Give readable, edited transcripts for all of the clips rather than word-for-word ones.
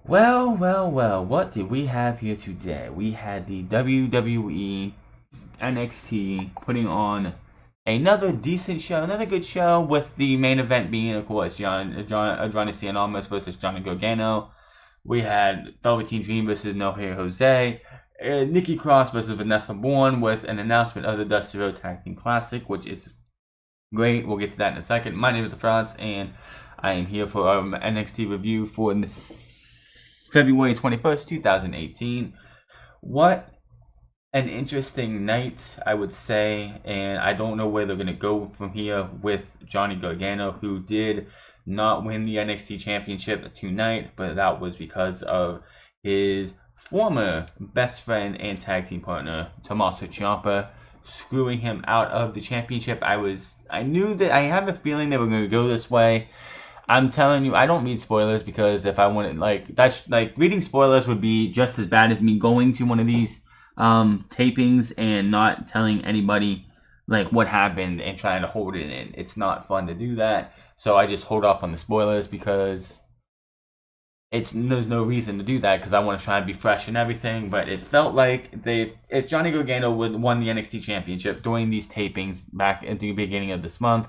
Well, what did we have here today? We had the WWE NXT putting on another decent show, another good show, with the main event being, of course, Johnny Cianomos versus Johnny Gargano. We had Velveteen Dream versus No Hair Jose, Nikki Cross versus Vanessa Bourne with an announcement of the Dusty Road Tag Team Classic, which is great. We'll get to that in a second. My name is The France, and I am here for our NXT review for February 21st, 2018. What an interesting night, I would say, and I don't know where they're going to go from here with Johnny Gargano, who did not win the NXT Championship tonight, but that was because of his former best friend and tag team partner, Tommaso Ciampa, screwing him out of the championship. I knew that, I have a feeling they were going to go this way. I'm telling you, I don't read spoilers, because if I wanted, reading spoilers would be just as bad as me going to one of these tapings and not telling anybody what happened and trying to hold it in. It's not fun to do that, so I just hold off on the spoilers, because there's no reason to do that, because I want to try and be fresh and everything. But it felt like if Johnny Gargano won the NXT Championship during these tapings back at the beginning of this month,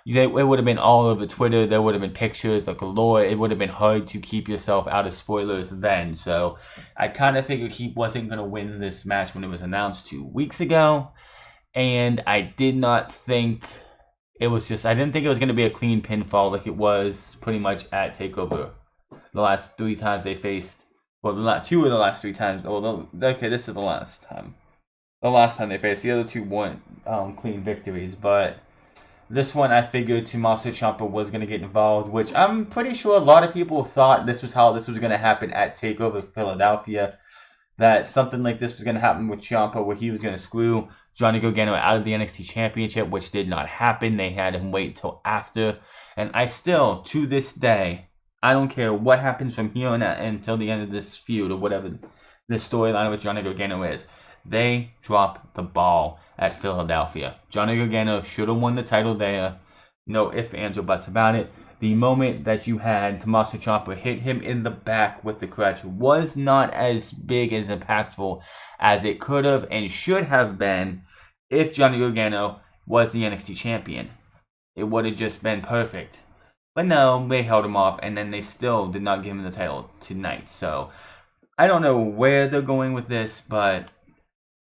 it would have been all over Twitter. There would have been pictures of galore. It would have been hard to keep yourself out of spoilers then. So I kind of figured he wasn't going to win this match when it was announced 2 weeks ago. And I did not think I didn't think it was going to be a clean pinfall like it was pretty much at TakeOver. The last 3 times they faced, well, 2 of the last 3 times. Okay, this is the last time. The last time they faced. The other 2 weren't clean victories, but this one, I figured Tommaso Ciampa was going to get involved, which I'm pretty sure a lot of people thought this was how this was going to happen at TakeOver Philadelphia, that something like this was going to happen with Ciampa, where he was going to screw Johnny Gargano out of the NXT Championship, which did not happen. They had him wait till after, and I still, to this day, I don't care what happens from here on out until the end of this feud, or whatever this storyline with Johnny Gargano is. They dropped the ball at Philadelphia. Johnny Gargano should have won the title there. No ifs, ands, or buts about it. The moment that you had Tommaso Ciampa hit him in the back with the crutch was not as big, as impactful as it could have and should have been if Johnny Gargano was the NXT champion. It would have just been perfect. But no, they held him off, and then they still did not give him the title tonight. So I don't know where they're going with this, but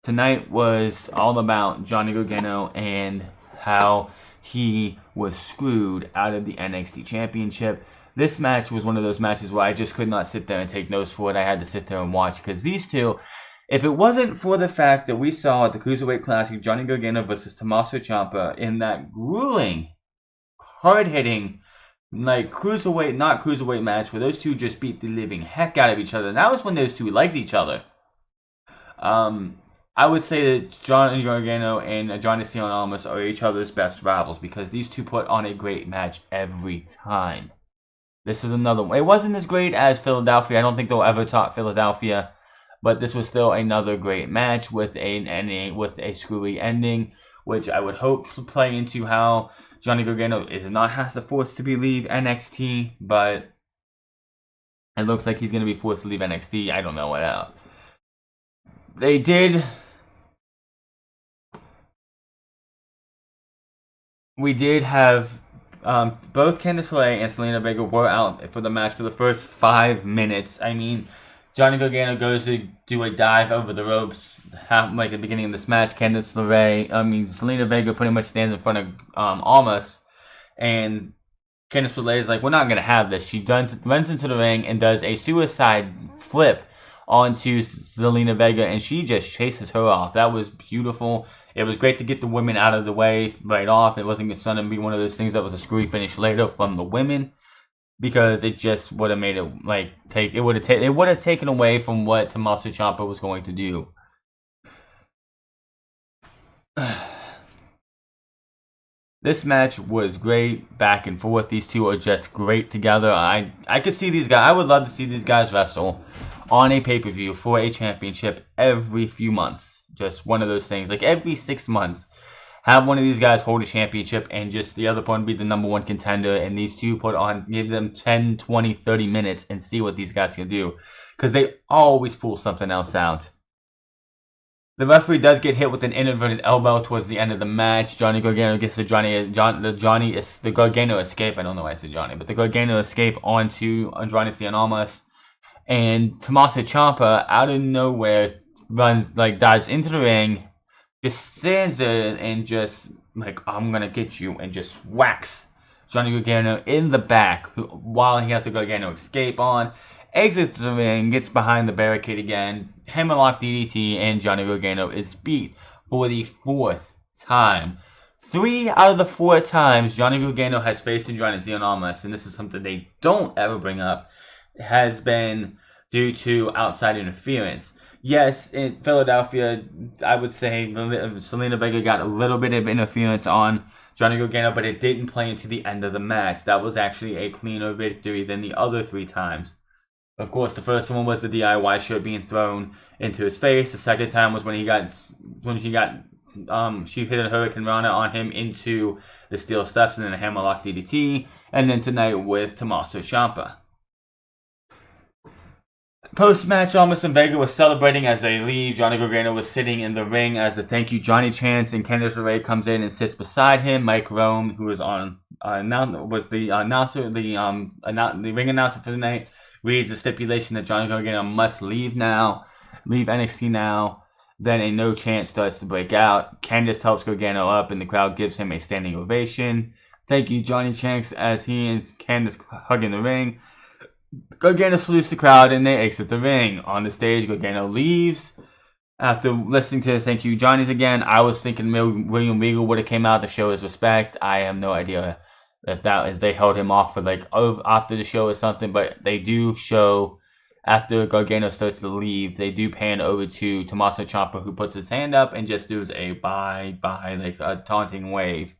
tonight was all about Johnny Gargano and how he was screwed out of the NXT Championship. This match was one of those matches where I just could not sit there and take notes for it. I had to sit there and watch, because these two, if it wasn't for the fact that we saw at the Cruiserweight Classic Johnny Gargano versus Tommaso Ciampa in that grueling, hard-hitting, cruiserweight, not cruiserweight match, where those two just beat the living heck out of each other. And that was when those two liked each other. I would say that Johnny Gargano and Johnny Cianomos are each other's best rivals, because these two put on a great match every time. This was another one. It wasn't as great as Philadelphia. I don't think they'll ever top Philadelphia, but this was still another great match with a screwy ending, which I would hope to play into how Johnny Gargano has to force to leave NXT, but it looks like he's going to be forced to leave NXT. I don't know what else. We did have both Candice LeRae and Zelina Vega were out for the match for the first 5 minutes. I mean, Johnny Gargano goes to do a dive over the ropes at the beginning of this match. Zelina Vega pretty much stands in front of Almas, and Candice LeRae is like, we're not going to have this. She runs into the ring and does a suicide flip onto Zelina Vega, and she just chases her off. That was beautiful. It was great to get the women out of the way right off. It wasn't going to be one of those things that was a screwy finish later from the women, because it just would have made it it would have taken away from what Tommaso Ciampa was going to do. This match was great, back and forth. These two are just great together. I could see these guys. I would love to see these guys wrestle on a pay-per-view for a championship every few months. Just one of those things. Every 6 months, Have one of these guys hold a championship and just the other one be the number one contender, and these two give them 10, 20, 30 minutes and see what these guys can do. Because they always pull something else out. The referee does get hit with an inverted elbow towards the end of the match. Johnny Gargano gets the Gargano escape. I don't know why I said Johnny, but the Gargano escape onto Andrade Cien Almas. And Tommaso Ciampa, out of nowhere, dives into the ring, just stands there and just, I'm going to get you, and just whacks Johnny Gargano in the back while he has the Gargano escape on. Exits the ring, gets behind the barricade again, hammerlock DDT, and Johnny Gargano is beat for the 4th time. 3 out of the 4 times Johnny Gargano has faced Andrade Cien Almas, and this is something they don't ever bring up, has been due to outside interference. Yes, in Philadelphia, I would say Zelina Vega got a little bit of interference on Johnny Gargano, but it didn't play into the end of the match. That was actually a cleaner victory than the other 3 times. Of course, the first one was the DIY shirt being thrown into his face. The second time was when she hit a Hurricane Rana on him into the steel steps and then a hammerlock DDT. And then tonight with Tommaso Ciampa. Post-match, Almas and Vega was celebrating as they leave. Johnny Gargano was sitting in the ring as the thank you Johnny chants, and Candice LeRae comes in and sits beside him. Mike Rome, who was was the ring announcer for the night, reads the stipulation that Johnny Gargano must leave NXT now. Then a no chant starts to break out. Candice helps Gargano up, and the crowd gives him a standing ovation. Thank you, Johnny chants as he and Candice hug in the ring. Gargano salutes the crowd, and they exit the ring. On the stage, Gargano leaves. After listening to the thank you Johnny's again, I was thinking William Regal would have came out to show his respect. I have no idea if they held him off for after the show or something, but they do show after Gargano starts to leave, they do pan over to Tommaso Ciampa, who puts his hand up and just does a bye, a taunting wave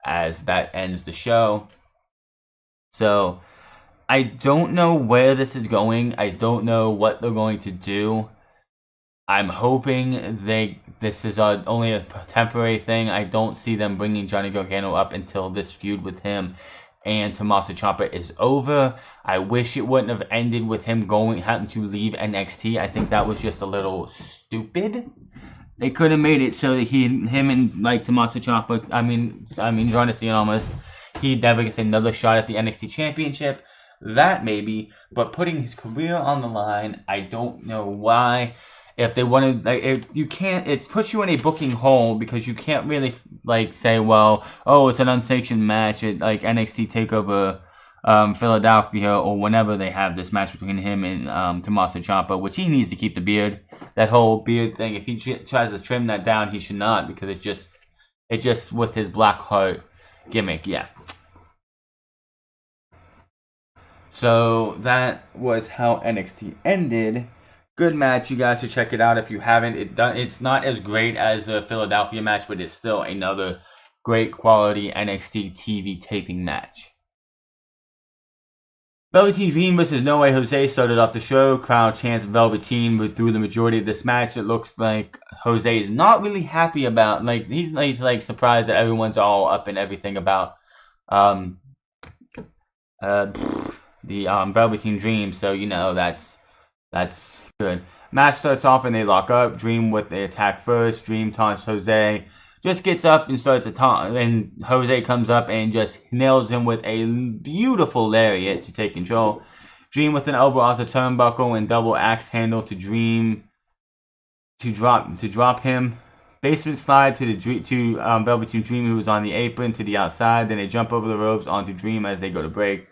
as that ends the show. So I don't know where this is going. I don't know what they're going to do. I'm hoping this is only a temporary thing. I don't see them bringing Johnny Gargano up until this feud with him and Tommaso Ciampa is over. I wish it wouldn't have ended with him having to leave NXT. I think that was just a little stupid. They could have made it so that him and Tommaso Ciampa, Andrade Cien Almas, he never gets another shot at the NXT Championship. That maybe, but putting his career on the line, I don't know why. If they wanted, you can't. It puts you in a booking hole because you can't really say, well, oh, it's an unsanctioned match at NXT Takeover Philadelphia or whenever they have this match between him and Tommaso Ciampa, which he needs to keep the beard. That whole beard thing. If he tries to trim that down, he should not, because it just with his Black Heart gimmick, yeah. So that was how NXT ended. Good match. You guys should check it out if you haven't. It's not as great as the Philadelphia match, but it's still another great quality NXT TV taping match. Velveteen Dream versus No Way Jose started off the show. Crowd chants Velveteen through the majority of this match. It looks like Jose is not really happy about, he's surprised that everyone's all up in everything about the Velveteen Dream, so that's good. Match starts off and they lock up. Dream with the attack first. Dream taunts Jose. Just gets up and starts to taunt, and Jose comes up and just nails him with a beautiful lariat to take control. Dream with an elbow off the turnbuckle and double axe handle to Dream to drop him. Basement slide to Velveteen Dream, who was on the apron, to the outside. Then they jump over the ropes onto Dream as they go to break.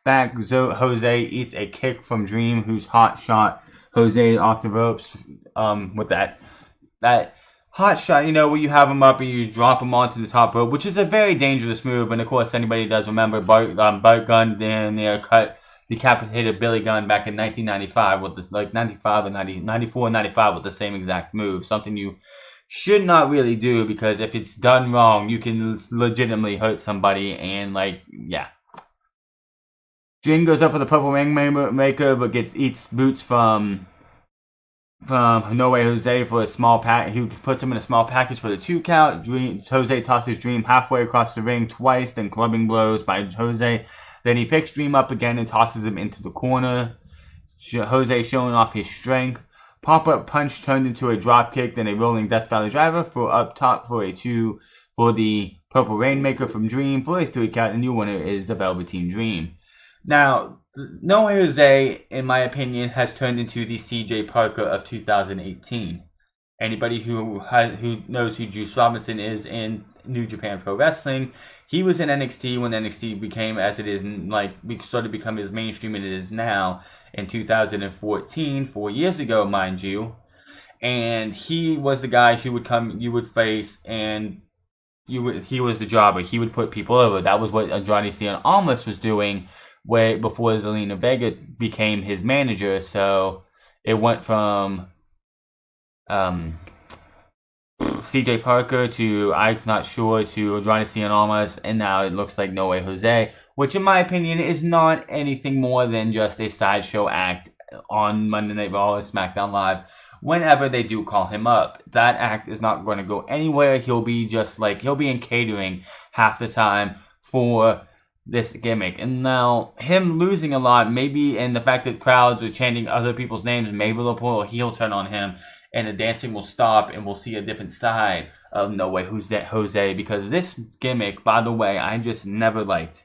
Back, Jose eats a kick from Dream, who's hot shot Jose off the ropes with that hot shot, where you have him up and you drop him onto the top rope, which is a very dangerous move. And of course, anybody does remember Bart Gunn decapitated Billy Gunn back in 1995 with this, 94 and 95 with the same exact move. Something you should not really do, because if it's done wrong, you can legitimately hurt somebody, and yeah. Dream goes up for the purple rainmaker, but eats boots from from No Way Jose for a small pack. He puts him in a small package for the 2 count. Jose tosses Dream halfway across the ring twice, then clubbing blows by Jose. Then he picks Dream up again and tosses him into the corner. Jose showing off his strength. Pop-up punch turned into a drop kick, then a rolling Death Valley driver for up top for a 2 for the Purple Rainmaker from Dream for a 3 count. The new winner is the Velveteen Dream. Now, No Way Jose, in my opinion, has turned into the CJ Parker of 2018. Anybody who knows who Juice Robinson is in New Japan Pro Wrestling, he was in NXT when NXT became as it is, like, started to become as mainstream as it is now in 2014, 4 years ago, mind you. And he was the guy who would come, you would face, and he was the jobber. He would put people over. That was what Johnny Cena almost was doing way before Zelina Vega became his manager. So it went from CJ Parker to, I'm not sure, to Johnny Cena almost, and now it looks like No Way Jose, which in my opinion is not anything more than just a sideshow act on Monday Night Raw or SmackDown Live. Whenever they do call him up, that act is not going to go anywhere. He'll be in catering half the time for this gimmick. And now, him losing a lot, maybe, and the fact that crowds are chanting other people's names, maybe they'll pull a heel turn on him, and the dancing will stop, and we'll see a different side of No Way Jose, because this gimmick, by the way, I just never liked.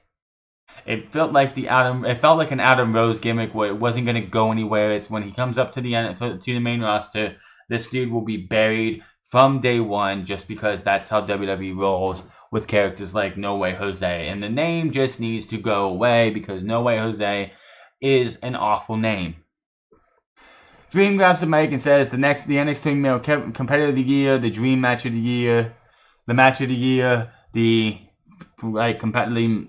It felt like an Adam Rose gimmick where it wasn't going to go anywhere. It's when he comes up to the main roster, this dude will be buried from day one, just because that's how WWE rolls with characters like No Way Jose. And the name just needs to go away, because No Way Jose is an awful name. Dream grabs the mic and says the NXT Male Competitor of the Year, the Dream Match of the Year, the Match of the Year, the competitively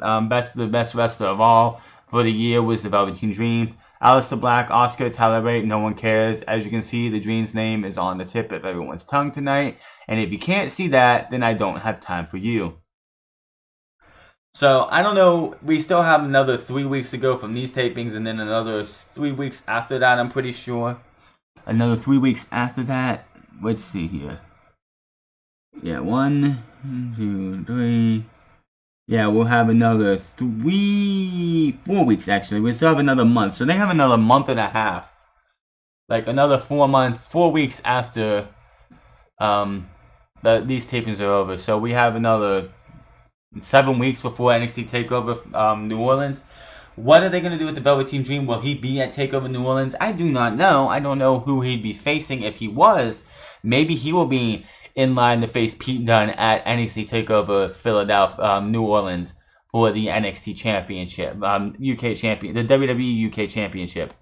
the best wrestler of all for the year was the Velveteen Dream. Aleister Black, Oscar, Tyler Bate, no one cares. As you can see, the Dream's name is on the tip of everyone's tongue tonight. And if you can't see that, then I don't have time for you. So, I don't know. We still have another 3 weeks to go from these tapings, and then another 3 weeks after that, I'm pretty sure. Another 3 weeks after that. Let's see here. Yeah, 1, 2, 3... Yeah, we'll have another 4 weeks actually. We still have another month. So they have another month and a half. Like another 4 weeks after these tapings are over. So we have another 7 weeks before NXT TakeOver New Orleans. What are they going to do with the Velveteen Dream? Will he be at TakeOver New Orleans? I do not know. I don't know who he'd be facing if he was. Maybe he will be in line to face Pete Dunne at NXT TakeOver Philadelphia, New Orleans for the NXT Championship, UK Champion, the WWE UK Championship.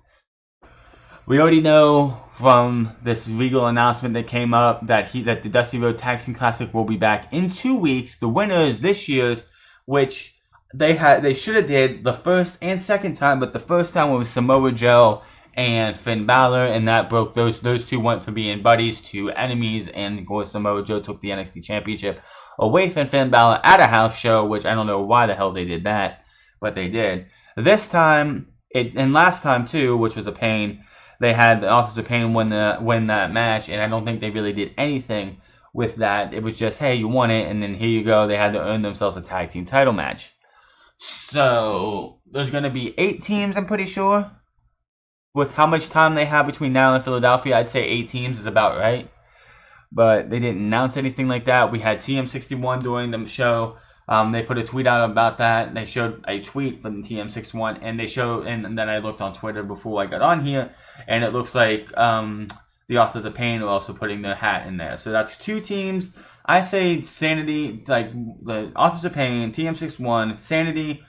We already know from this legal announcement that came up that the Dusty Road Tag Team Classic will be back in 2 weeks. The winner is this year's, which they should have did the first and second time, but the first time was Samoa Joe and Finn Balor, and that broke those two went from being buddies to enemies, and of course Samoa Joe took the NXT Championship away from Finn Balor at a house show, which I don't know why the hell they did that, but they did. This time, and last time too, which was a pain, they had the Authors of Pain win that match, and I don't think they really did anything with that. It was just, hey, you won it, and then here you go. They had to earn themselves a tag team title match. So there's going to be 8 teams, I'm pretty sure. With how much time they have between now and Philadelphia, I'd say 8 teams is about right. But they didn't announce anything like that. We had TM61 during the show. They put a tweet out about that. They showed a tweet from TM61, and they showed, and then I looked on Twitter before I got on here, and it looks like the Authors of Pain are also putting their hat in there. So that's 2 teams. I say Sanity, like the Authors of Pain, TM61, Sanity,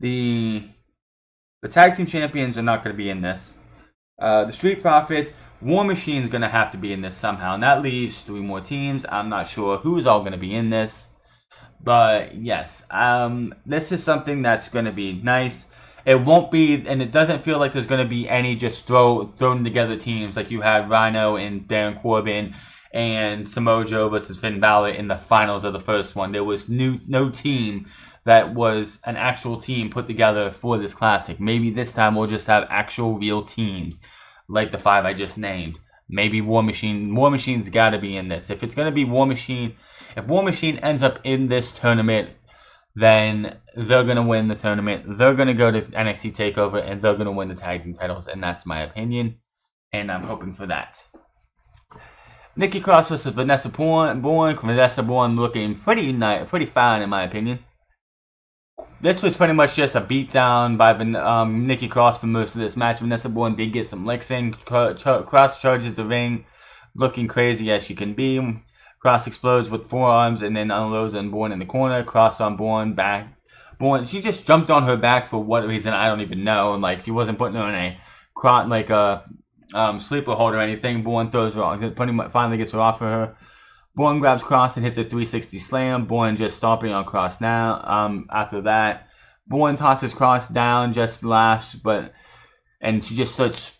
the Tag Team Champions are not going to be in this. The Street Profits, War Machine's going to have to be in this somehow. And that leaves 3 more teams. I'm not sure who's all going to be in this. But, yes. This is something that's going to be nice. It won't be, and it doesn't feel like there's going to be any just thrown together teams. Like you had Rhino and Baron Corbin and Samoa Joe versus Finn Balor in the finals of the first one. There was no team that was an actual team put together for this classic. Maybe this time we'll just have actual real teams, like the 5 I just named. Maybe War Machine's got to be in this. If it's going to be War Machine, if War Machine ends up in this tournament, then they're going to win the tournament. They're going to go to NXT TakeOver, and they're going to win the tag team titles, and that's my opinion, and I'm hoping for that. Nikki Cross versus Vanessa Bourne. Vanessa Bourne looking pretty fine, in my opinion. This was pretty much just a beatdown by Nikki Cross for most of this match. Vanessa Bourne did get some licks in. Cross charges the ring, looking crazy as she can be. Cross explodes with forearms and then unloads on Bourne in the corner. Cross on Bourne back. Bourne, she just jumped on her back for what reason I don't even know. Like, she wasn't putting her in a sleeper hold or anything. Bourne throws her on. Finally gets her off of her. Bourne grabs Cross and hits a 360 slam. Bourne just stomping on Cross now. After that, Bourne tosses Cross down, just laughs, and she just starts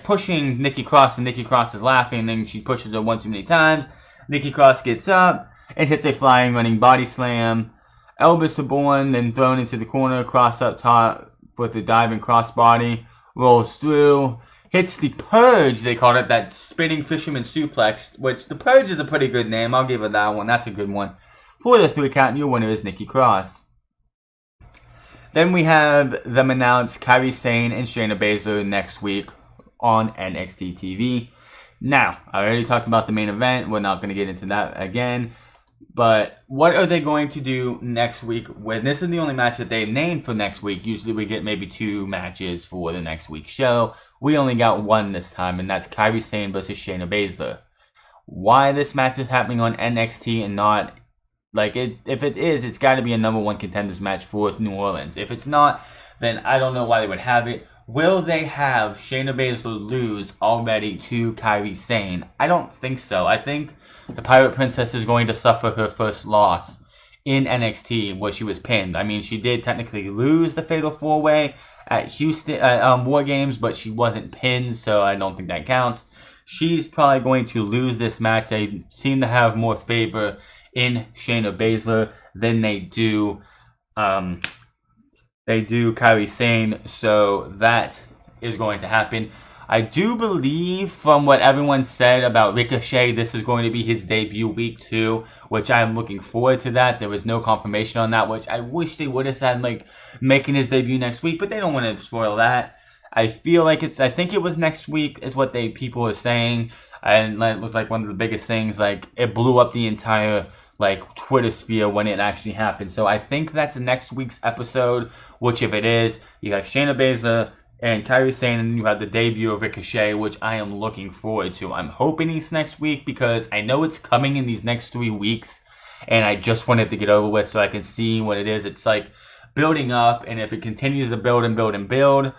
pushing Nikki Cross, and Nikki Cross is laughing, and then she pushes her one too many times. Nikki Cross gets up and hits a flying running body slam. Elbows to Bourne, then thrown into the corner. Cross up top with the diving crossbody. Rolls through. Hits the Purge, they called it, that spinning fisherman suplex, which the Purge is a pretty good name. I'll give her that one. That's a good one. For the 3 count, your winner is Nikki Cross. Then we have them announce Kairi Sane and Shayna Baszler next week on NXT TV. Now, I already talked about the main event. We're not going to get into that again. But what are they going to do next week? When this is the only match that they've named for next week. Usually we get maybe 2 matches for the next week's show. We only got 1 this time, and that's Kairi Sane versus Shayna Baszler. Why this match is happening on NXT and not, if it is, it's got to be a number 1 contenders match for New Orleans. If it's not, then I don't know why they would have it. Will they have Shayna Baszler lose already to Kairi Sane? I don't think so. I think the Pirate Princess is going to suffer her first loss in NXT where she was pinned. I mean, she did technically lose the Fatal 4-Way at Houston War Games, but she wasn't pinned, so I don't think that counts. She's probably going to lose this match. They seem to have more favor in Shayna Baszler than they do Kairi Sane, so that is going to happen. I do believe, from what everyone said about Ricochet, this is going to be his debut week too, which I'm looking forward to that. There was no confirmation on that, which I wish they would have said, making his debut next week, but they don't want to spoil that. I feel like I think it was next week is what people are saying, and it was one of the biggest things. It blew up the entire Twitter sphere when it actually happened. So I think that's next week's episode, which if it is, you have Shayna Baszler and Kairi Sane, and you have the debut of Ricochet, which I am looking forward to. I'm hoping it's next week because I know it's coming in these next 3 weeks, and I just wanted to get over with so I can see what it is. It's building up, and if it continues to build and build and build,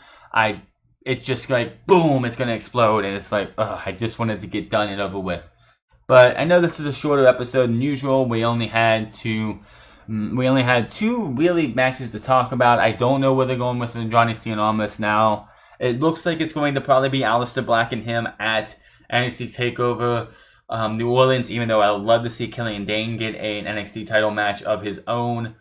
it's just boom, it's going to explode, and it's I just wanted to get done and over with. But I know this is a shorter episode than usual. We only had 2 really matches to talk about. I don't know where they're going with Johnny Cena on this now. It looks like it's going to probably be Aleister Black and him at NXT TakeOver New Orleans, even though I would love to see Killian Dane get an NXT title match of his own.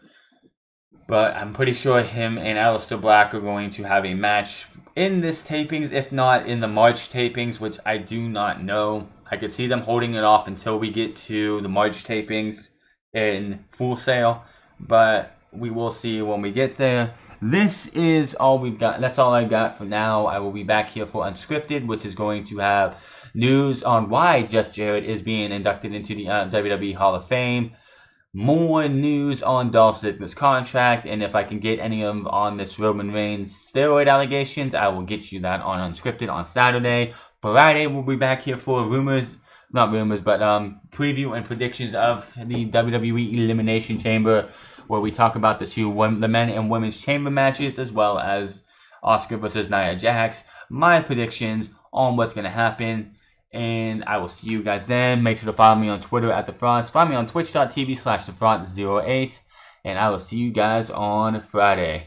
But I'm pretty sure him and Aleister Black are going to have a match in this tapings, if not in the March tapings, which I do not know. I could see them holding it off until we get to the March tapings in Full Sail, but we will see when we get there. This is all we've got. That's all I've got for now. I will be back here for Unscripted, which is going to have news on why Jeff Jarrett is being inducted into the WWE Hall of Fame, more news on Dolph Ziggler's contract, and if I can get any of them on this Roman Reigns steroid allegations, I will get you that on Unscripted on Saturday. Friday, we'll be back here for preview and predictions of the WWE Elimination Chamber, where we talk about the men and women's chamber matches, as well as Asuka versus Nia Jax, my predictions on what's going to happen, and I will see you guys then. Make sure to follow me on Twitter at TheFronts. Find me on twitch.tv/TheFront08, and I will see you guys on Friday.